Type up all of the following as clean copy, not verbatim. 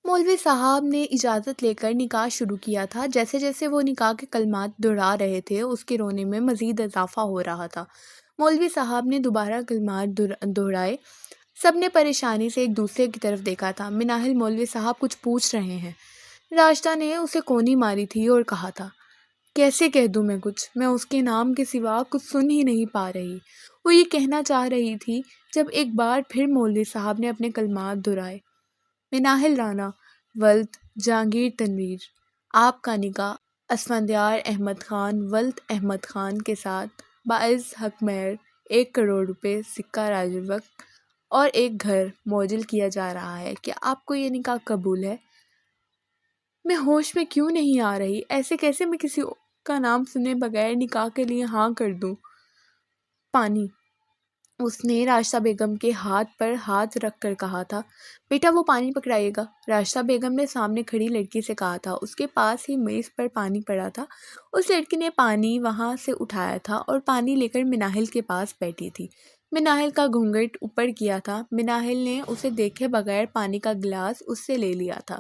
مولوی صاحب نے اجازت لے کر نکاح شروع کیا تھا۔ جیسے جیسے وہ نکاح کے کلمات دہرا رہے تھے اس کے رونے میں مزید اضافہ ہو رہا تھا۔ مولوی صاحب نے دوبارہ کلمات دہرائے۔ سب نے پریشانی سے ایک دوسرے کی طرف دیکھا تھا۔ مناہل مولوی صاحب کچھ پوچھ رہے ہیں۔ راشدہ نے اسے کونی ماری تھی اور کہا تھا، کیسے کہہ دوں میں کچھ، میں اس کے نام کے سوا کچھ سن ہی نہیں پا رہی۔ وہ یہ کہنا چاہ رہی تھی جب ایک بار پھر مولوی صاحب نے اپنے کلمات دہرائے۔ مناہل رانا ولد جہانگیر تنویر، آپ کا نکاح اسفندیار احمد خان ولد احمد خان کے ساتھ باعث حق مہر 1 کروڑ روپے سکہ راج الوقت اور ایک گھر موجل کیا جا رہا ہے۔ کیا آپ کو یہ نکاح قبول ہے؟ میں ہوش میں کیوں نہیں آ رہی؟ ایسے کیسے میں کسی کا نام سنے بغیر نکاح کے لیے ہاں کر دوں؟ پانی۔ اس نے راشدہ بیگم کے ہاتھ پر ہاتھ رکھ کر کہا تھا، بیٹا وہ پانی پکڑائیے گا۔ راشدہ بیگم نے سامنے کھڑی لڑکی سے کہا تھا۔ اس کے پاس ہی میز پر پانی پڑا تھا۔ اس لڑکی نے پانی وہاں سے اٹھایا تھا اور پانی لے کر مناہل کے پاس بیٹھی تھی۔ مناہل کا گھونگھٹ اوپر کیا تھا۔ مناہل نے اسے دیکھے بغیر پانی کا گلاس اس سے لے لیا تھا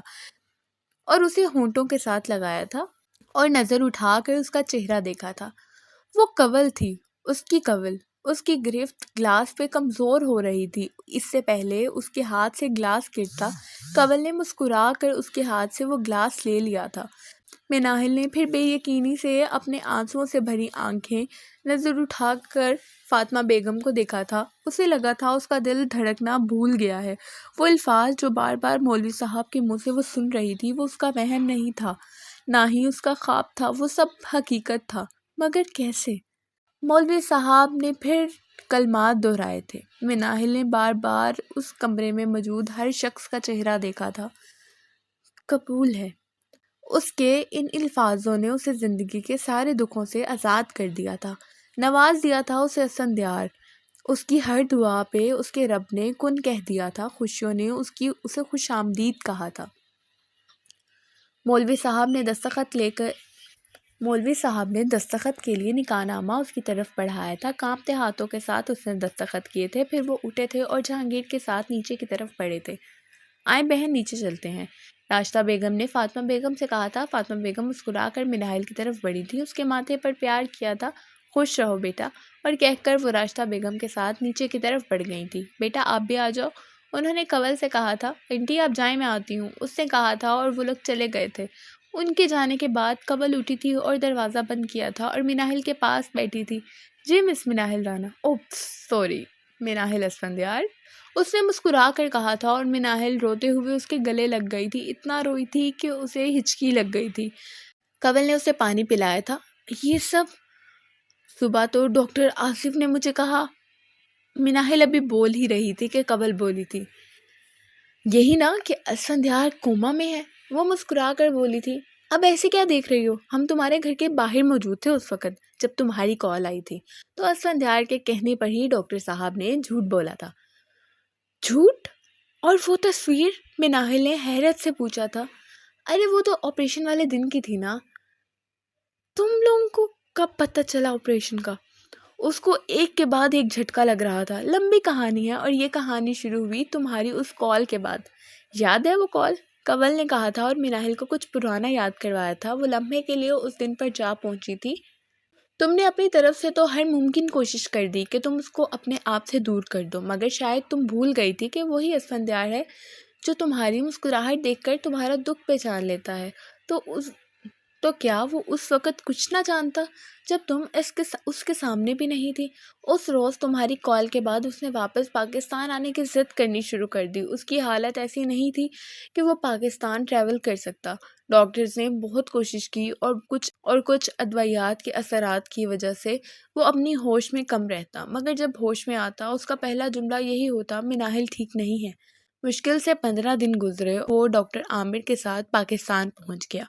اور اسے ہونٹوں کے ساتھ لگایا تھا اور نظر اٹھا کر اس کا چہرہ دیکھا تھا۔ وہ کنول تھی، اس کی کنول، اس کی گرفت گلاس پہ کمزور ہو رہی تھی۔ اس سے پہلے اس کے ہاتھ سے گلاس گرتا، کنول نے مسکرا کر اس کے ہاتھ سے وہ گلاس لے لیا تھا۔ مناہل نے پھر بے یقینی سے اپنے آنسوؤں سے بھری آنکھیں نظر اٹھا کر فاطمہ بیگم کو دیکھا تھا۔ اسے لگا تھا اس کا دل دھڑکنا بھول گیا ہے۔ وہ الفاظ جو بار بار مولوی صاحب کے منہ سے وہ سن رہی تھی، وہ اس کا وہم نہیں تھا، نہ ہی اس کا خواب تھا، وہ سب حقیقت تھا۔ مگر کیسے؟ مولوی صاحب نے پھر کلمات دہرائے تھے۔ مناہل نے بار بار اس کمرے میں موجود ہر شخص کا چہرہ دیکھا تھا۔ قبول ہے۔ اس کے ان الفاظوں نے اسے زندگی کے سارے دکھوں سے آزاد کر دیا تھا، نواز دیا تھا اسے اسفندیار۔ اس کی ہر دعا پہ اس کے رب نے کن کہہ دیا تھا، خوشیوں نے اسے خوش آمدید کہا تھا۔ مولوی صاحب نے دستخط کے لیے نکاح نامہ اس کی طرف بڑھایا تھا۔ کانپتے ہاتھوں کے ساتھ اس نے دستخط کیے تھے۔ پھر وہ اٹھے تھے اور جہانگیر کے ساتھ نیچے کی طرف بڑھے تھے۔ آئیں بہن نیچے چلتے ہیں، راشدہ بیگم نے فاطمہ بیگم سے کہا تھا۔ فاطمہ بیگم مسکرا کر مناہل کی طرف بڑھی تھی، اس کے ماتھے پر پیار کیا تھا۔ خوش رہو بیٹا، اور کہہ کر وہ راشدہ بیگم کے ساتھ نیچے کی طرف بڑھ گئی تھی۔ بیٹا آپ بھی آ جاؤ، انہوں نے کنول سے کہا تھا۔ انٹی آپ جائیں میں آتی ہوں، اس نے کہا تھا اور وہ لوگ چلے گئے تھے۔ ان کے جانے کے بعد کنول اٹھی تھی اور دروازہ بند کیا تھا اور مناہل کے پاس بیٹھی تھی۔ جی مس مناہل رانا۔ اوپس سوری مناہل اسفندیار، اس نے مسکرا کر کہا تھا اور مناہل روتے ہوئے اس کے گلے لگ گئی تھی۔ اتنا روئی تھی کہ اسے ہچکی لگ گئی تھی۔ کنول نے اسے پانی پلایا تھا۔ یہ سب صبح تو ڈاکٹر آصف نے مجھے کہا۔ مناہل ابھی بول ہی رہی تھی کہ کنول بولی تھی، یہی نا کہ اسفندیار کوما میں ہے؟ وہ مسکرا کر بولی تھی، اب ایسے کیا دیکھ رہی ہو؟ ہم تمہارے گھر کے باہر موجود تھے اس وقت جب تمہاری کال آئی تھی۔ تو اسفندیار کے کہنے پر ہی ڈاکٹر صاحب نے جھوٹ بولا تھا۔ جھوٹ؟ اور وہ تصویر؟ مناہل نے حیرت سے پوچھا تھا۔ ارے وہ تو آپریشن والے دن کی تھی نا۔ تم لوگوں کو کب پتہ چلا آپریشن کا؟ اس کو ایک کے بعد ایک جھٹکا لگ رہا تھا۔ لمبی کہانی ہے اور یہ کہانی شروع ہوئی تمہاری اس کال کے بعد۔ یاد ہے وہ کال؟ کنول نے کہا تھا اور مناہل کو کچھ پرانا یاد کروایا تھا۔ وہ لمحے کے لیے اس دن پر جا پہنچی تھی۔ تم نے اپنی طرف سے تو ہر ممکن کوشش کر دی کہ تم اس کو اپنے آپ سے دور کر دو، مگر شاید تم بھول گئی تھی کہ وہی اسفندیار ہے جو تمہاری مسکراہٹ دیکھ کر تمہارا دکھ پہچان لیتا ہے۔ تو کیا وہ اس وقت کچھ نہ جانتا جب تم اس کے سامنے بھی نہیں تھی؟ اس روز تمہاری کال کے بعد اس نے واپس پاکستان آنے کی ضد کرنی شروع کر دی۔ اس کی حالت ایسی نہیں تھی کہ وہ پاکستان ٹریول کر سکتا۔ ڈاکٹرز نے بہت کوشش کی اور کچھ ادویات کے اثرات کی وجہ سے وہ اپنی ہوش میں کم رہتا، مگر جب ہوش میں آتا اس کا پہلا جملہ یہی ہوتا، مناہل ٹھیک نہیں ہے۔ مشکل سے 15 دن گزرے، وہ ڈاکٹر عامر کے ساتھ پاکستان پہنچ گیا۔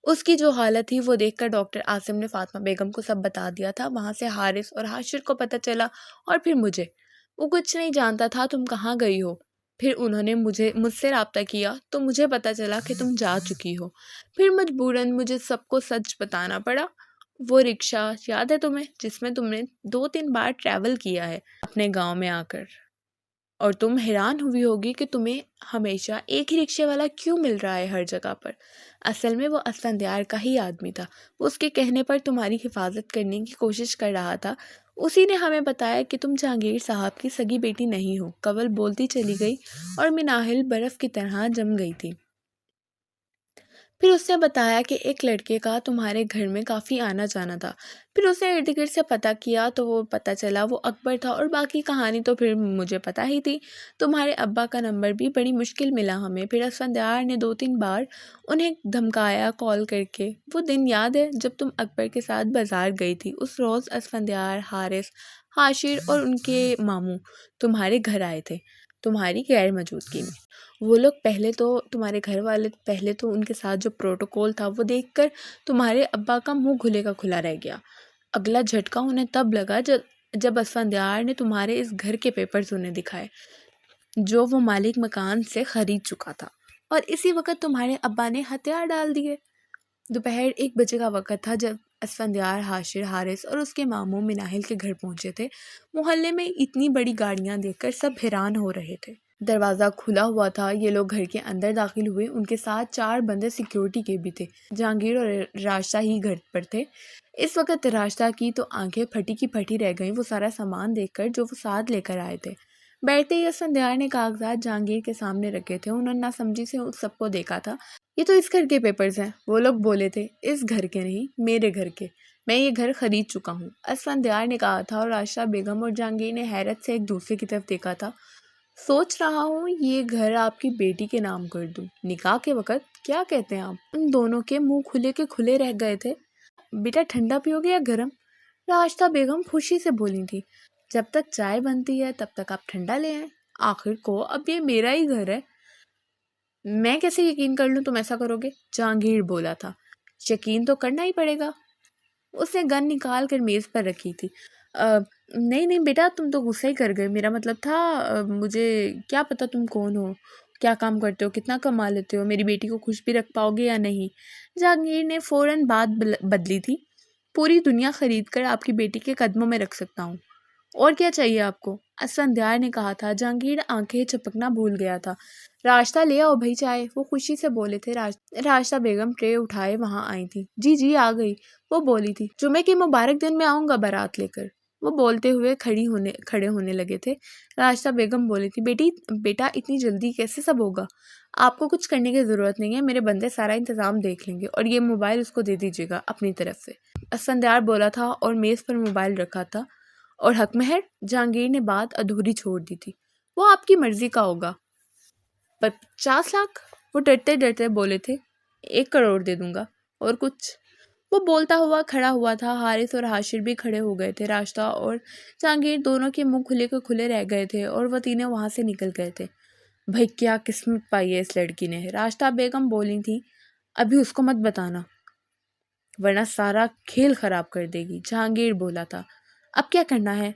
اس کی جو حالت تھی وہ دیکھ کر ڈاکٹر عاصم نے فاطمہ بیگم کو سب بتا دیا تھا۔ وہاں سے حارث اور حاشر کو پتہ چلا اور پھر مجھے۔ وہ کچھ نہیں جانتا تھا تم کہاں گئی ہو۔ پھر انہوں نے مجھ سے رابطہ کیا تو مجھے پتہ چلا کہ تم جا چکی ہو۔ پھر مجبوراً مجھے سب کو سچ بتانا پڑا۔ وہ رکشہ یاد ہے تمہیں جس میں تم نے 2-3 بار ٹریول کیا ہے اپنے گاؤں میں آ کر؟ اور تم حیران ہوئی ہوگی کہ تمہیں ہمیشہ ایک ہی رکشے والا کیوں مل رہا ہے ہر جگہ پر۔ اصل میں وہ اسفندیار کا ہی آدمی تھا، وہ اس کے کہنے پر تمہاری حفاظت کرنے کی کوشش کر رہا تھا۔ اسی نے ہمیں بتایا کہ تم جہانگیر صاحب کی سگی بیٹی نہیں ہو۔ کنول بولتی چلی گئی اور مناہل برف کی طرح جم گئی تھی۔ پھر اس نے بتایا کہ ایک لڑکے کا تمہارے گھر میں کافی آنا جانا تھا۔ پھر اس نے ارد گرد سے پتہ کیا تو وہ پتہ چلا وہ اکبر تھا، اور باقی کہانی تو پھر مجھے پتہ ہی تھی۔ تمہارے ابا کا نمبر بھی بڑی مشکل ملا ہمیں، پھر اسفندیار نے 2-3 بار انہیں دھمکایا کال کر کے۔ وہ دن یاد ہے جب تم اکبر کے ساتھ بازار گئی تھی؟ اس روز اسفندیار، حارث، حاشر اور ان کے ماموں تمہارے گھر آئے تھے تمہاری غیر موجودگی میں۔ وہ لوگ تمہارے گھر والے پہلے تو ان کے ساتھ جو پروٹوکول تھا وہ دیکھ کر تمہارے ابا کا منہ کھلے کا کھلا رہ گیا۔ اگلا جھٹکا انہیں تب لگا جب اسفندیار نے تمہارے اس گھر کے پیپرز انہیں دکھائے جو وہ مالک مکان سے خرید چکا تھا، اور اسی وقت تمہارے ابا نے ہتھیار ڈال دیے۔ دوپہر 1 بجے کا وقت تھا جب اسفندیار، حاشر، حارث اور اس کے ماموں مناہل کے گھر پہنچے تھے۔ محلے میں اتنی بڑی گاڑیاں دیکھ کر سب حیران ہو رہے تھے۔ دروازہ کھلا ہوا تھا، یہ لوگ گھر کے اندر داخل ہوئے۔ ان کے ساتھ 4 بندے سیکیورٹی کے بھی تھے۔ جہانگیر اور راشدہ ہی گھر پر تھے۔ اس وقت راشدہ کی تو آنکھیں پھٹی کی پھٹی رہ گئیں، وہ سارا سامان دیکھ کر جو وہ ساتھ لے کر آئے تھے۔ بیٹھتے ہی اسفندیار نے کاغذات جہانگیر کے سامنے رکھے تھے۔ انہوں نے ناسمجھی سے اس سب کو دیکھا تھا۔ یہ تو اس گھر کے پیپرز ہیں، وہ لوگ بولے تھے۔ اس گھر کے نہیں، میرے گھر کے، میں یہ گھر خرید چکا ہوں، اسفندیار نے کہا تھا، اور راشدہ بیگم اور جہانگیر نے حیرت سے ایک دوسرے کی طرف دیکھا تھا۔ سوچ رہا ہوں یہ گھر آپ کی بیٹی کے نام کر دوں، نکاح کے وقت، کیا کہتے ہیں آپ؟ ان دونوں کے منہ کھلے کے کھلے رہ گئے تھے۔ بیٹا ٹھنڈا پیو گے یا گرم؟ راشدہ بیگم خوشی سے بولی تھی۔ جب تک چائے بنتی ہے تب تک آپ ٹھنڈا لے آئیں، آخر کو اب یہ میرا ہی گھر ہے۔ میں کیسے یقین کر لوں تم ایسا کرو گے؟ جہانگیر بولا تھا۔ یقین تو کرنا ہی پڑے گا۔ اس نے گن نکال کر میز پر رکھی تھی۔ نہیں بیٹا، تم تو غصہ ہی کر گئے، میرا مطلب تھا مجھے کیا پتا تم کون ہو، کیا کام کرتے ہو، کتنا کما لیتے ہو، میری بیٹی کو خوش بھی رکھ پاؤ گے یا نہیں۔ جہانگیر نے فوراً بات بدلی تھی۔ پوری دنیا خرید کر آپ کی بیٹی کے قدموں میں رکھ سکتا ہوں، اور کیا چاہیے آپ کو؟ اسفندیار نے کہا تھا۔ جہانگیر آنکھیں چپکنا بھول گیا تھا۔ راشدہ لے آؤ بھائی چائے، وہ خوشی سے بولے تھے۔ راشدہ بیگم ٹرے اٹھائے وہاں آئی تھی۔ جی آ گئی، وہ بولی تھی۔ جمعے کے مبارک دن میں آؤں گا بارات لے کر، وہ بولتے ہوئے کھڑے ہونے لگے تھے۔ راشدہ بیگم بولی تھی، بیٹا اتنی جلدی کیسے سب ہوگا؟ آپ کو کچھ کرنے کی ضرورت نہیں ہے، میرے بندے سارا انتظام دیکھ لیں گے، اور یہ موبائل اس کو دے دیجیے گا اپنی طرف سے۔ اسفندیار بولا تھا اور میز پر موبائل رکھا تھا۔ اور حق مہر؟ جہانگیر نے بات ادھوری چھوڑ دی تھی۔ وہ آپ کی مرضی کا ہوگا۔ 50 لاکھ؟ وہ ڈرتے ڈرتے بولے تھے۔ 1 کروڑ دے دوں گا۔ اور کچھ؟ وہ بولتا ہوا کھڑا ہوا تھا۔ حارث اور حاشر بھی کھڑے ہو گئے تھے۔ راشدہ اور جہانگیر دونوں کے منہ کھلے کے کھلے رہ گئے تھے، اور وہ تینوں وہاں سے نکل گئے تھے۔ بھائی کیا قسمت پائی ہے اس لڑکی نے، راشدہ بیگم بولی تھی۔ ابھی اس کو مت بتانا ورنہ سارا کھیل خراب کر دے گی، جہانگیر بولا تھا۔ اب کیا کرنا ہے؟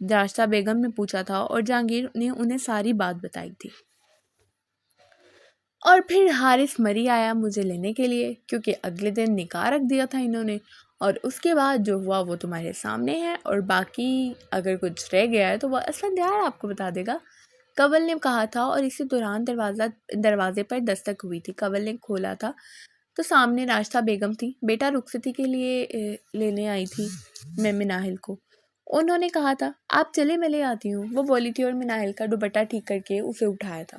راشدہ بیگم نے پوچھا تھا، اور جہانگیر نے انہیں ساری بات بتائی تھی۔ اور پھر حارث مری آیا مجھے لینے کے لیے، کیونکہ اگلے دن نکاح رکھ دیا تھا انہوں نے، اور اس کے بعد جو ہوا وہ تمہارے سامنے ہے، اور باقی اگر کچھ رہ گیا ہے تو وہ اسفندیار آپ کو بتا دے گا، کنول نے کہا تھا۔ اور اسی دوران دروازے پر دستک ہوئی تھی۔ کنول نے کھولا تھا تو سامنے راشدہ بیگم تھی۔ بیٹا رخصتی کے لیے لینے آئی تھی میں مناہل کو، انہوں نے کہا تھا آپ چلے میں لے آتی ہوں، وہ بولی تھی، اور مناہل کا دوپٹہ ٹھیک کر کے اسے اٹھایا تھا۔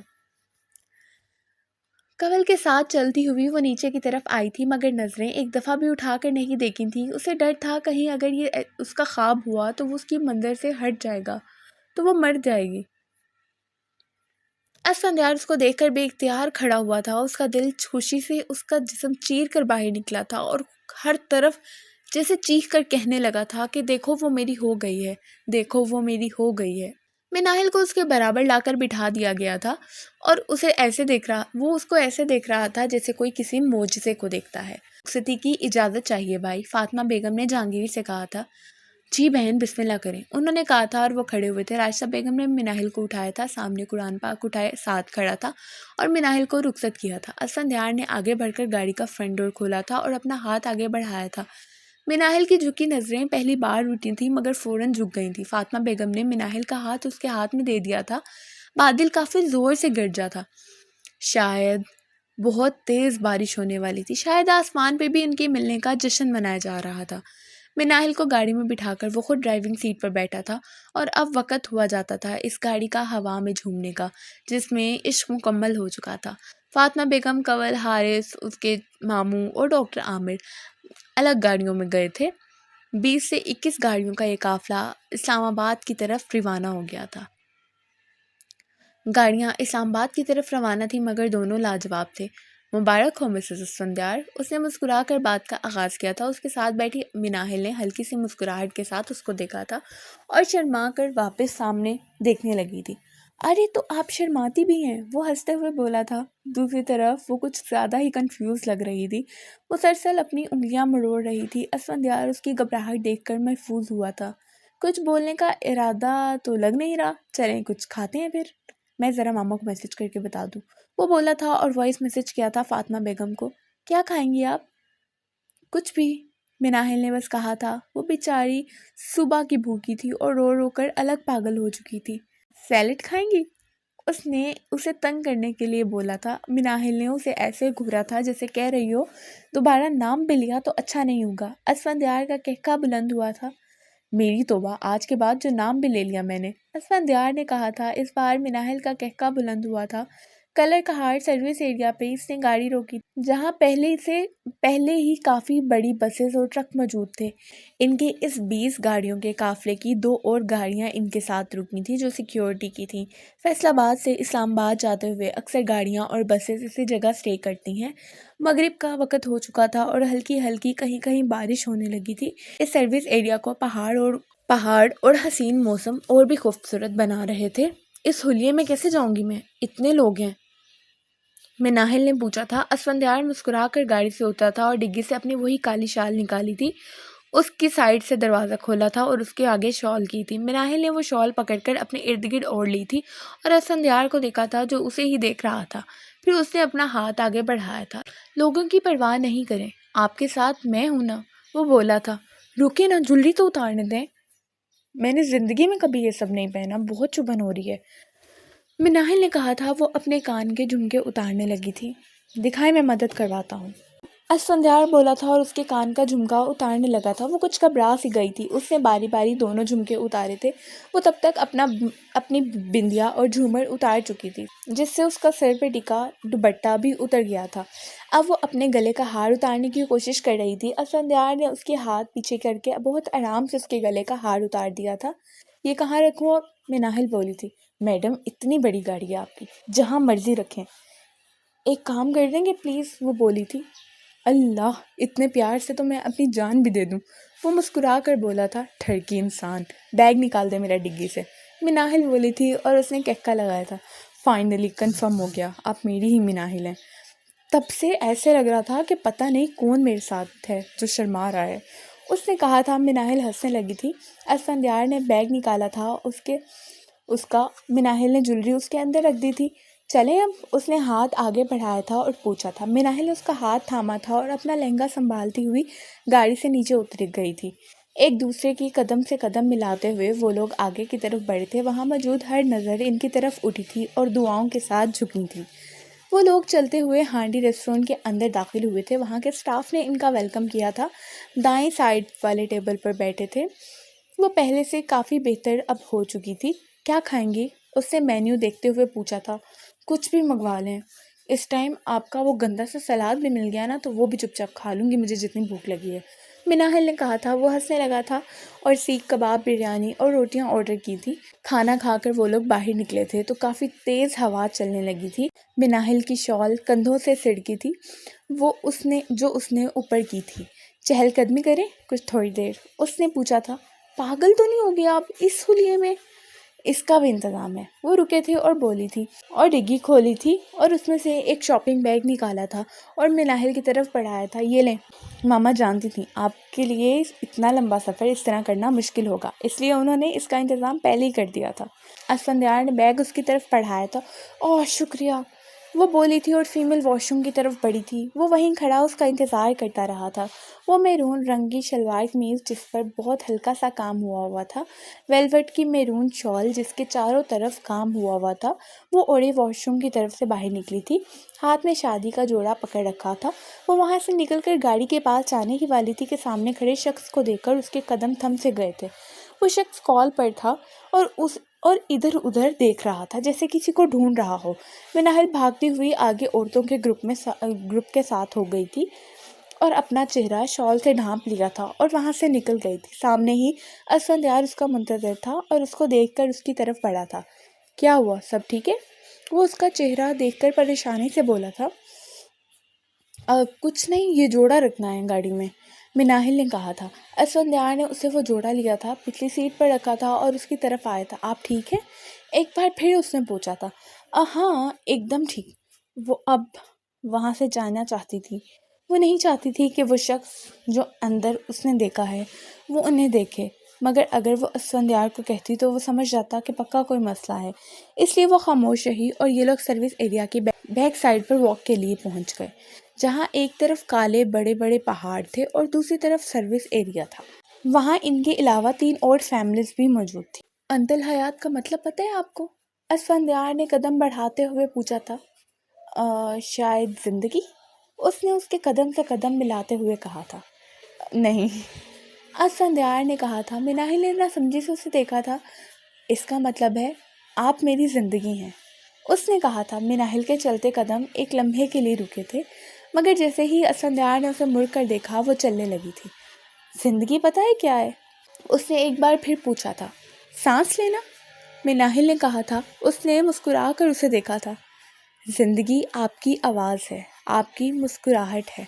کنول کے ساتھ چلتی ہوئی وہ نیچے کی طرف آئی تھی، مگر نظریں ایک دفعہ بھی اٹھا کر نہیں دیکھی تھی۔ اسے ڈر تھا کہیں اگر یہ اس کا خواب ہوا تو وہ اس کی منظر سے ہٹ جائے گا تو وہ مر جائے گی۔ اسفندیار اس کو دیکھ کر بے اختیار کھڑا ہوا تھا۔ اس کا دل خوشی سے اس کا جسم چیر کر باہر نکلا تھا، اور ہر طرف جیسے چیخ کر کہنے لگا تھا کہ دیکھو وہ میری ہو گئی ہے، دیکھو وہ میری ہو گئی ہے۔ مناہل کو اس کے برابر لا کر بٹھا دیا گیا تھا، اور وہ اس کو ایسے دیکھ رہا تھا جیسے کوئی کسی معجزے کو دیکھتا ہے۔ رخصتی کی اجازت چاہیے بھائی، فاطمہ بیگم نے جہانگیر سے کہا تھا۔ جی بہن بسم اللہ کریں، انہوں نے کہا تھا، اور وہ کھڑے ہوئے تھے۔ راشدہ بیگم نے مناہل کو اٹھایا تھا، سامنے قرآن پاک اٹھائے ساتھ کھڑا تھا، اور مناہل کو رخصت کیا تھا۔ اسفندیار نے آگے بڑھ کر گاڑی کا فرنٹ ڈور کھولا تھا اور اپنا ہاتھ آگے بڑھایا تھا۔ مناہل کی جھکی نظریں پہلی بار اٹھی تھیں، مگر فوراً جھک گئی تھیں۔ فاطمہ بیگم نے مناہل کا ہاتھ اس کے ہاتھ میں دے دیا تھا۔ بادل کافی زور سے گرجا تھا، شاید بہت تیز بارش ہونے والی تھی، شاید آسمان پہ بھی ان کے ملنے کا جشن منایا جا رہا تھا۔ مناہل کو گاڑی میں بٹھا کر وہ خود ڈرائیونگ سیٹ پر بیٹھا تھا اور اب وقت ہوا جاتا تھا اس گاڑی کا ہوا میں جھومنے کا جس میں عشق مکمل ہو چکا تھا۔ فاطمہ بیگم، کنول حارث، اس کے ماموں اور ڈاکٹر عامر الگ گاڑیوں میں گئے تھے۔ 20 سے 21 گاڑیوں کا یہ قافلہ اسلام آباد کی طرف روانہ ہو گیا تھا۔ گاڑیاں اسلام آباد کی طرف روانہ تھیں مگر دونوں لاجواب تھے۔ مبارک ہو مسز اسفندیار، اس نے مسکرا کر بات کا آغاز کیا تھا۔ اس کے ساتھ بیٹھی مناہل نے ہلکی سی مسکراہٹ کے ساتھ اس کو دیکھا تھا اور شرما کر واپس سامنے دیکھنے لگی تھی۔ ارے تو آپ شرماتی بھی ہیں، وہ ہنستے ہوئے بولا تھا۔ دوسری طرف وہ کچھ زیادہ ہی کنفیوز لگ رہی تھی، مسلسل اپنی انگلیاں مروڑ رہی تھی۔ اسفندیار اس کی گھبراہٹ دیکھ کر محفوظ ہوا تھا۔ کچھ بولنے کا ارادہ تو لگ نہیں رہا، چلیں کچھ کھاتے ہیں پھر، میں ذرا ماما کو میسج کر کے بتا دوں، وہ بولا تھا اور وائس میسج کیا تھا فاطمہ بیگم کو۔ کیا کھائیں گی آپ؟ کچھ بھی، مناہل نے بس کہا تھا۔ وہ بیچاری صبح کی بھوکی تھی اور رو رو کر الگ پاگل ہو چکی تھی۔ سیلڈ کھائیں گی؟ اس نے اسے تنگ کرنے کے لیے بولا تھا۔ مناہل نے اسے ایسے گھورا تھا جیسے کہہ رہی ہو دوبارہ نام بھی لیا تو اچھا نہیں ہوگا۔ اسفندیار کا کہکا بلند ہوا تھا۔ میری توبہ، آج کے بعد جو نام بھی لے لیا میں نے، اسفندیار نے کہا تھا۔ اس بار مناہل کا کہکا بلند ہوا تھا۔ کلر کہاڑ سروس ایریا پہ اس نے گاڑی روکی جہاں پہلے ہی کافی بڑی بسز اور ٹرک موجود تھے۔ ان کے اس 20 گاڑیوں کے قافلے کی 2 اور گاڑیاں ان کے ساتھ رکی تھیں جو سیکیورٹی کی تھیں۔ فیصل آباد سے اسلام آباد جاتے ہوئے اکثر گاڑیاں اور بسز اسی جگہ سٹے کرتی ہیں۔ مغرب کا وقت ہو چکا تھا اور ہلکی ہلکی کہیں کہیں بارش ہونے لگی تھی۔ اس سروس ایریا کو پہاڑ اور حسین موسم اور بھی خوبصورت بنا رہے تھے۔ اس حلیے میں کیسے جاؤں گی میں؟ اتنے لوگ ہیں، مناہل نے پوچھا تھا۔ اسفندیار مسکرا کر گاڑی سے اترا تھا اور ڈگی سے اپنی وہی کالی شال نکالی تھی، اس کی سائڈ سے دروازہ کھولا تھا اور اس کے آگے شال کی تھی۔ مناہل نے وہ شال پکڑ کر اپنے ارد گرد اوڑھ لی تھی اور اسفندیار کو دیکھا تھا جو اسے ہی دیکھ رہا تھا۔ پھر اس نے اپنا ہاتھ آگے بڑھایا تھا۔ لوگوں کی پرواہ نہیں کریں، آپ کے ساتھ میں ہوں نا، وہ بولا تھا۔ رکے نا، جولری تو اتارنے دیں، میں نے زندگی میں کبھی یہ سب نہیں پہنا، بہت چبھن ہو رہی ہے، مناہل نے کہا تھا۔ وہ اپنے کان کے جھمکے اتارنے لگی تھی۔ دکھائیں، میں مدد کرواتا ہوں، اسفندیار بولا تھا اور اس کے کان کا جھمکا اتارنے لگا تھا۔ وہ کچھ گھبرا سی گئی تھی۔ اس نے باری باری دونوں جھمکے اتارے تھے۔ وہ تب تک اپنی بندیا اور جھومر اتار چکی تھی جس سے اس کا سر پہ ٹکا دوپٹہ بھی اتر گیا تھا۔ اب وہ اپنے گلے کا ہار اتارنے کی کوشش کر رہی تھی۔ اسفندیار نے اس کے ہاتھ پیچھے کر کے بہت آرام سے اس کے گلے کا ہار اتار دیا تھا۔ یہ کہاں رکھوں اب؟ مناہل بولی تھی۔ میڈم، اتنی بڑی گاڑی ہے آپ کی، جہاں مرضی رکھیں، ایک کام کر دیں گے پلیز، وہ بولی تھی۔ اللہ، اتنے پیار سے تو میں اپنی جان بھی دے دوں، وہ مسکرا کر بولا تھا۔ ٹھرکی انسان، بیگ نکال دے میرا ڈگی سے، مناہل بولی تھی اور اس نے کہکا لگایا تھا۔ فائنلی کنفرم ہو گیا، آپ میری ہی مناہل ہیں۔ تب سے ایسے لگ رہا تھا کہ پتہ نہیں کون میرے ساتھ ہے جو شرما رہا ہے، اس نے کہا تھا۔ مناہل ہنسنے لگی تھی۔ اسفندیار نے بیگ نکالا تھا اس کا، مناہل نے جولری اس کے اندر رکھ دی تھی۔ چلیں اب، اس نے ہاتھ آگے بڑھایا تھا اور پوچھا تھا۔ مناہل نے اس کا ہاتھ تھاما تھا اور اپنا لہنگا سنبھالتی ہوئی گاڑی سے نیچے اتر گئی تھی۔ ایک دوسرے کی قدم سے قدم ملاتے ہوئے وہ لوگ آگے کی طرف بڑھے تھے۔ وہاں موجود ہر نظر ان کی طرف اٹھی تھی اور دعاؤں کے ساتھ جھکی تھی۔ وہ لوگ چلتے ہوئے ہانڈی ریسٹورنٹ کے اندر داخل ہوئے تھے۔ وہاں کے سٹاف نے ان کا ویلکم کیا تھا۔ دائیں سائڈ والے ٹیبل پر بیٹھے تھے۔ وہ پہلے سے کافی بہتر اب ہو چکی تھی۔ کیا کھائیں گی؟ اس نے مینیو دیکھتے ہوئے پوچھا تھا۔ کچھ بھی منگوا لیں، اس ٹائم آپ کا وہ گندا سا سلاد بھی مل گیا نا تو وہ بھی چپ چاپ کھا لوں گی، مجھے جتنی بھوک لگی ہے، مناہل نے کہا تھا۔ وہ ہنسنے لگا تھا اور سیخ کباب، بریانی اور روٹیاں آرڈر کی تھی۔ کھانا کھا کر وہ لوگ باہر نکلے تھے تو کافی تیز ہوا چلنے لگی تھی۔ مناہل کی شال کندھوں سے سڑکی تھی جو اس نے اوپر کی تھی۔ چہل قدمی کریں کچھ تھوڑی دیر، اس نے پوچھا تھا۔ پاگل تو نہیں ہو گیا آپ اس حلیے میں؟ اس کا بھی انتظام ہے، وہ رکے تھے اور بولی تھی، اور ڈگی کھولی تھی اور اس میں سے ایک شاپنگ بیگ نکالا تھا اور مناہل کی طرف بڑھایا تھا۔ یہ لیں، ماما جانتی تھیں آپ کے لیے اتنا لمبا سفر اس طرح کرنا مشکل ہوگا، اس لیے انہوں نے اس کا انتظام پہلے ہی کر دیا تھا۔ اسفندیار نے بیگ اس کی طرف بڑھایا تھا۔ اوہ شکریہ، وہ بولی تھی اور فیمیل واش روم کی طرف بڑھی تھی۔ وہ وہیں کھڑا اس کا انتظار کرتا رہا تھا۔ وہ میرون رنگ کی شلوار قمیض جس پر بہت ہلکا سا کام ہوا تھا، ویلوٹ کی میرون شال جس کے چاروں طرف کام ہوا تھا، وہ اوڑے واش روم کی طرف سے باہر نکلی تھی، ہاتھ میں شادی کا جوڑا پکڑ رکھا تھا۔ وہ وہاں سے نکل کر گاڑی کے پاس جانے ہی والی تھی کہ سامنے کھڑے شخص کو دیکھ کر اس کے قدم تھم سے گئے تھے۔ وہ شخص کال پر تھا اور ادھر ادھر دیکھ رہا تھا جیسے کسی کو ڈھونڈ رہا ہو۔ مناہل بھاگتی ہوئی آگے عورتوں کے گروپ کے ساتھ ہو گئی تھی اور اپنا چہرہ شال سے ڈھانپ لیا تھا اور وہاں سے نکل گئی تھی۔ سامنے ہی اسفندیار اس کا منتظر تھا اور اس کو دیکھ کر اس کی طرف بڑھا تھا۔ کیا ہوا، سب ٹھیک ہے؟ وہ اس کا چہرہ دیکھ کر پریشانی سے بولا تھا۔ کچھ نہیں، یہ جوڑا رکھنا ہے گاڑی میں، مناہل نے کہا تھا۔ اسفندیار نے اسے وہ جوڑا لیا تھا، پچھلی سیٹ پر رکھا تھا اور اس کی طرف آیا تھا۔ آپ ٹھیک ہیں؟ ایک بار پھر اس نے پوچھا تھا۔ ہاں ایک دم ٹھیک۔ وہ اب وہاں سے جانا چاہتی تھی۔ وہ نہیں چاہتی تھی کہ وہ شخص جو اندر اس نے دیکھا ہے وہ انہیں دیکھے، مگر اگر وہ اسفندیار کو کہتی تو وہ سمجھ جاتا کہ پکا کوئی مسئلہ ہے، اس لیے وہ خاموش رہی اور یہ لوگ سروس ایریا کی بیک سائڈ پر واک کے لیے پہنچ گئے، جہاں ایک طرف کالے بڑے بڑے پہاڑ تھے اور دوسری طرف سروس ایریا تھا۔ وہاں ان کے علاوہ 3 اور فیملیز بھی موجود تھی۔ انتل حیات کا مطلب پتہ ہے آپ کو؟ اسفندیار نے قدم بڑھاتے ہوئے پوچھا تھا۔ شاید زندگی، اس نے اس کے قدم سے قدم ملاتے ہوئے کہا تھا۔ نہیں، اسفندیار نے کہا تھا۔ مناہل نے نہ سمجھی سے اسے دیکھا تھا۔ اس کا مطلب ہے آپ میری زندگی ہیں، اس نے کہا تھا۔ مناہل کے چلتے قدم ایک لمحے کے لیے رکے تھے، مگر جیسے ہی اسفندیار نے اسے مڑ کر دیکھا وہ چلنے لگی تھی۔ زندگی پتہ ہے کیا ہے؟ اس نے ایک بار پھر پوچھا تھا۔ سانس لینا، مناہل نے کہا تھا۔ اس نے مسکرا کر اسے دیکھا تھا۔ زندگی آپ کی آواز ہے، آپ کی مسکراہٹ ہے،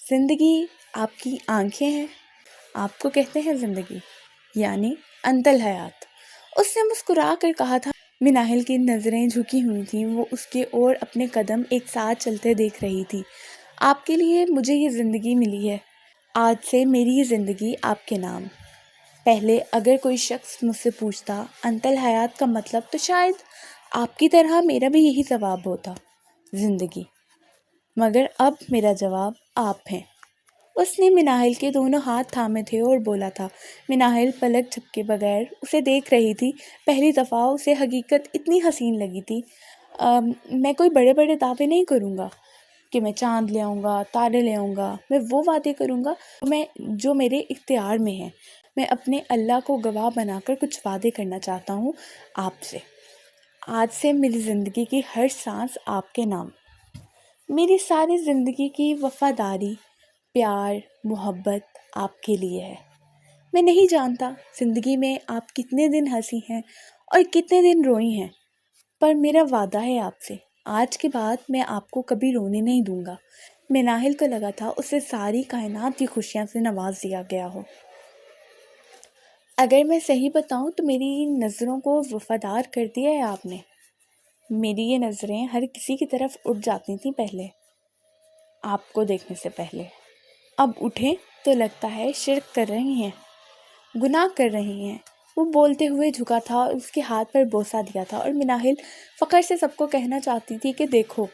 زندگی آپ کی آنکھیں ہیں، آپ کو کہتے ہیں زندگی، یعنی انتل حیات، اس نے مسکرا کر کہا تھا۔ مناہل کی نظریں جھکی ہوئی تھیں، وہ اس کے اور اپنے قدم ایک ساتھ چلتے دیکھ رہی تھی۔ آپ کے لیے مجھے یہ زندگی ملی ہے، آج سے میری یہ زندگی آپ کے نام۔ پہلے اگر کوئی شخص مجھ سے پوچھتا انتل حیات کا مطلب تو شاید آپ کی طرح میرا بھی یہی جواب ہوتا، زندگی، مگر اب میرا جواب آپ ہیں۔ اس نے مناہل کے دونوں ہاتھ تھامے تھے اور بولا تھا۔ مناہل پلک جھپکے بغیر اسے دیکھ رہی تھی۔ پہلی دفعہ اسے حقیقت اتنی حسین لگی تھی۔ میں کوئی بڑے بڑے دعوے نہیں کروں گا کہ میں چاند لے آؤں گا، تارے لے آؤں گا، میں وہ وعدے کروں گا جو میرے اختیار میں ہیں۔ میں اپنے اللہ کو گواہ بنا کر کچھ وعدے کرنا چاہتا ہوں آپ سے۔ آج سے میری زندگی کی ہر سانس آپ کے نام، میری ساری زندگی کی وفاداری، پیار، محبت آپ کے لیے ہے۔ میں نہیں جانتا زندگی میں آپ کتنے دن ہنسی ہیں اور کتنے دن روئی ہیں، پر میرا وعدہ ہے آپ سے، آج کے بعد میں آپ کو کبھی رونے نہیں دوں گا۔ مناہل کو لگا تھا اسے ساری کائنات کی خوشیاں سے نواز دیا گیا ہو۔ اگر میں صحیح بتاؤں تو میری نظروں کو وفادار کر دیا ہے آپ نے۔ میری یہ نظریں ہر کسی کی طرف اٹھ جاتی تھیں پہلے، آپ کو دیکھنے سے پہلے، اب اٹھیں تو لگتا ہے شرک کر رہی ہیں، گناہ کر رہی ہیں۔ وہ بولتے ہوئے جھکا تھا اور اس کے ہاتھ پر بوسہ دیا تھا، اور مناہل فخر سے سب کو کہنا چاہتی تھی کہ دیکھو،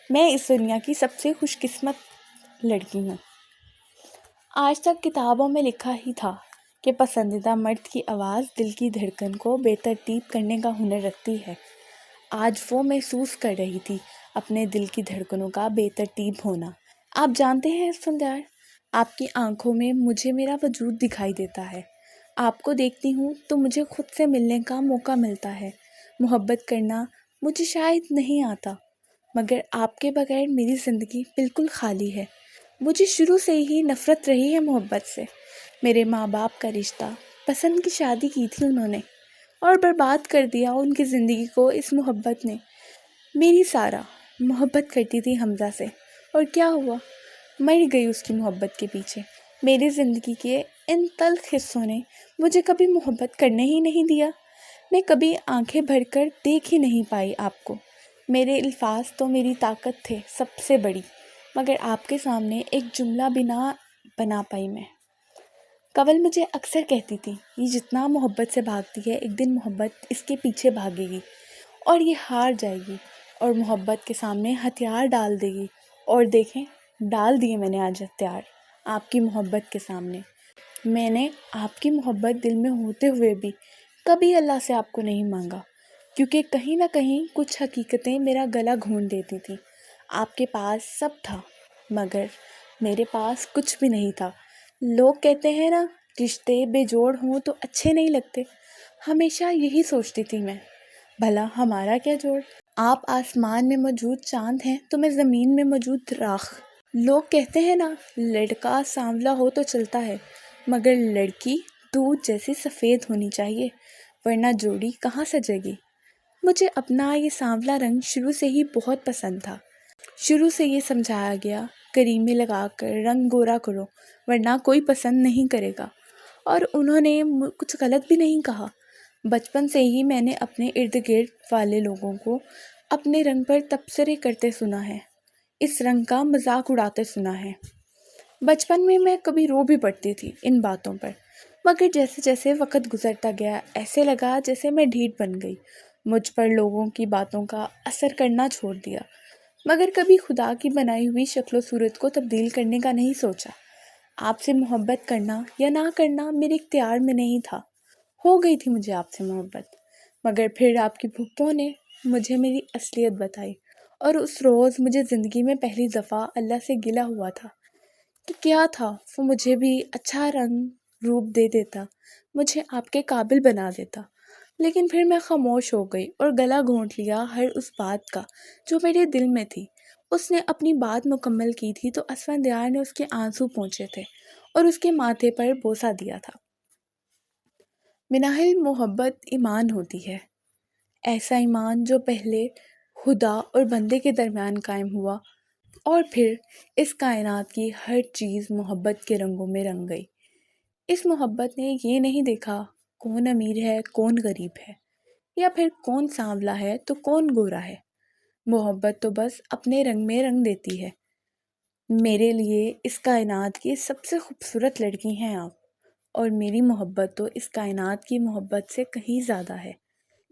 میں اس دنیا کی سب سے خوش قسمت لڑکی ہوں۔ آج تک کتابوں میں لکھا ہی تھا کہ پسندیدہ مرد کی آواز دل کی دھڑکن کو بے ترتیب کرنے کا ہنر رکھتی ہے۔ آج وہ محسوس کر رہی تھی اپنے دل کی دھڑکنوں کا بے ترتیب ہونا۔ آپ جانتے ہیں اسفندیار، آپ کی آنکھوں میں مجھے میرا وجود دکھائی دیتا ہے۔ آپ کو دیکھتی ہوں تو مجھے خود سے ملنے کا موقع ملتا ہے۔ محبت کرنا مجھے شاید نہیں آتا، مگر آپ کے بغیر میری زندگی بالکل خالی ہے۔ مجھے شروع سے ہی نفرت رہی ہے محبت سے۔ میرے ماں باپ کا رشتہ، پسند کی شادی کی تھی انہوں نے، اور برباد کر دیا ان کی زندگی کو اس محبت نے۔ میری سارا محبت کرتی تھی حمزہ سے، اور کیا ہوا؟ مر گئی اس کی محبت کے پیچھے۔ میری زندگی کے ان تلخ حصوں نے مجھے کبھی محبت کرنے ہی نہیں دیا۔ میں کبھی آنکھیں بھر کر دیکھ ہی نہیں پائی آپ کو۔ میرے الفاظ تو میری طاقت تھے سب سے بڑی، مگر آپ کے سامنے ایک جملہ بھی نہ بنا پائی میں۔ کول مجھے اکثر کہتی تھی، یہ جتنا محبت سے بھاگتی ہے ایک دن محبت اس کے پیچھے بھاگے گی اور یہ ہار جائے گی، اور محبت کے سامنے ہتھیار ڈال دے گی۔ اور دیکھیں، ڈال دیے میں نے آج ہتھیار آپ کی محبت کے سامنے۔ میں نے آپ کی محبت دل میں ہوتے ہوئے بھی کبھی اللہ سے آپ کو نہیں مانگا، کیونکہ کہیں نہ کہیں کچھ حقیقتیں میرا گلا گھونٹ دیتی تھیں۔ آپ کے پاس سب تھا، مگر میرے پاس کچھ بھی نہیں تھا۔ لوگ کہتے ہیں نا، رشتے بے جوڑ ہوں تو اچھے نہیں لگتے۔ ہمیشہ یہی سوچتی تھی میں، بھلا ہمارا کیا جوڑ؟ آپ آسمان میں موجود چاند ہیں تو میں زمین میں موجود راکھ۔ لوگ کہتے ہیں نا، لڑکا سانولا ہو تو چلتا ہے، مگر لڑکی دودھ جیسی سفید ہونی چاہیے، ورنہ جوڑی کہاں سجے گی۔ مجھے اپنا یہ سانولا رنگ شروع سے ہی بہت پسند تھا۔ شروع سے یہ سمجھایا گیا، کریمے لگا کر رنگ گورا کرو ورنہ کوئی پسند نہیں کرے گا، اور انہوں نے کچھ غلط بھی نہیں کہا۔ بچپن سے ہی میں نے اپنے ارد گرد والے لوگوں کو اپنے رنگ پر تبصرے کرتے سنا ہے، اس رنگ کا مذاق اڑاتے سنا ہے۔ بچپن میں میں کبھی رو بھی پڑتی تھی ان باتوں پر، مگر جیسے جیسے وقت گزرتا گیا ایسے لگا جیسے میں ڈھیٹ بن گئی، مجھ پر لوگوں کی باتوں کا اثر کرنا چھوڑ دیا، مگر کبھی خدا کی بنائی ہوئی شکل و صورت کو تبدیل کرنے کا نہیں سوچا۔ آپ سے محبت کرنا یا نہ کرنا میرے اختیار میں نہیں تھا، ہو گئی تھی مجھے آپ سے محبت۔ مگر پھر آپ کی پھپھو نے مجھے میری اصلیت بتائی، اور اس روز مجھے زندگی میں پہلی دفعہ اللہ سے گلہ ہوا تھا کہ کیا تھا وہ مجھے بھی اچھا رنگ روپ دے دیتا، مجھے آپ کے قابل بنا دیتا۔ لیکن پھر میں خاموش ہو گئی اور گلا گھونٹ لیا ہر اس بات کا جو میرے دل میں تھی۔ اس نے اپنی بات مکمل کی تھی تو اسفندیار نے اس کے آنسو پونچھے تھے اور اس کے ماتھے پر بوسہ دیا تھا۔ مناہل، محبت ایمان ہوتی ہے، ایسا ایمان جو پہلے خدا اور بندے کے درمیان قائم ہوا اور پھر اس کائنات کی ہر چیز محبت کے رنگوں میں رنگ گئی۔ اس محبت نے یہ نہیں دیکھا کون امیر ہے کون غریب ہے، یا پھر کون سانولا ہے تو کون گورا ہے۔ محبت تو بس اپنے رنگ میں رنگ دیتی ہے۔ میرے لیے اس کائنات کی سب سے خوبصورت لڑکی ہیں آپ، اور میری محبت تو اس کائنات کی محبت سے کہیں زیادہ ہے،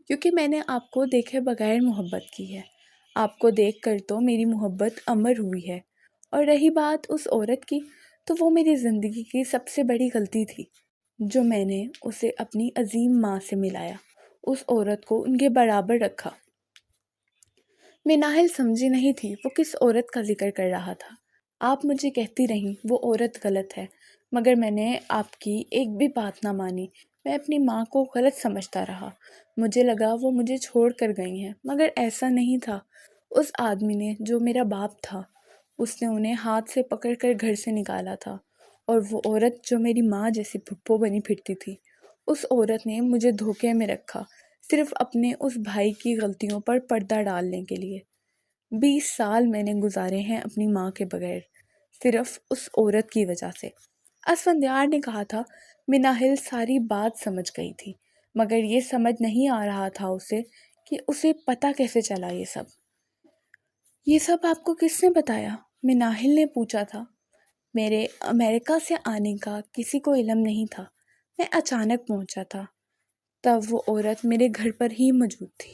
کیونکہ میں نے آپ کو دیکھے بغیر محبت کی ہے۔ آپ کو دیکھ کر تو میری محبت امر ہوئی ہے۔ اور رہی بات اس عورت کی، تو وہ میری زندگی کی سب سے بڑی غلطی تھی جو میں نے اسے اپنی عظیم ماں سے ملایا، اس عورت کو ان کے برابر رکھا۔ میں نااہل سمجھی نہیں تھی وہ کس عورت کا ذکر کر رہا تھا۔ آپ مجھے کہتی رہیں وہ عورت غلط ہے، مگر میں نے آپ کی ایک بھی بات نہ مانی۔ میں اپنی ماں کو غلط سمجھتا رہا، مجھے لگا وہ مجھے چھوڑ کر گئی ہیں، مگر ایسا نہیں تھا۔ اس آدمی نے جو میرا باپ تھا، اس نے انہیں ہاتھ سے پکڑ کر گھر سے نکالا تھا، اور وہ عورت جو میری ماں جیسی پھپھو بنی پھرتی تھی، اس عورت نے مجھے دھوکے میں رکھا، صرف اپنے اس بھائی کی غلطیوں پر پردہ ڈالنے کے لیے۔ 20 سال میں نے گزارے ہیں اپنی ماں کے بغیر، صرف اس عورت کی وجہ سے۔ اسفندیار نے کہا تھا، مناہل ساری بات سمجھ گئی تھی، مگر یہ سمجھ نہیں آ رہا تھا اسے کہ اسے پتہ کیسے چلا یہ سب آپ کو کس نے بتایا؟ مناہل نے پوچھا تھا۔ میرے امریکہ سے آنے کا کسی کو علم نہیں تھا، میں اچانک پہنچا تھا، تب وہ عورت میرے گھر پر ہی موجود تھی۔